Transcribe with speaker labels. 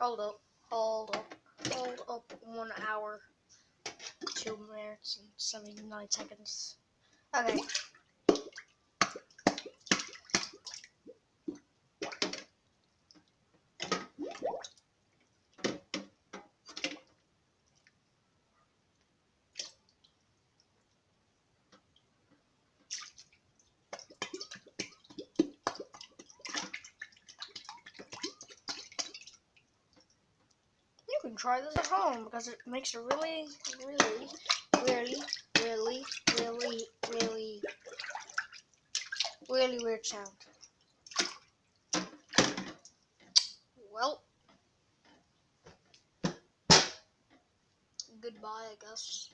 Speaker 1: Hold up, hold up, hold up. 1 hour, 2 minutes, and 79 seconds. Okay. You can try this at home because it makes a really, really, really, really, really, really, really weird sound. Well, goodbye, I guess.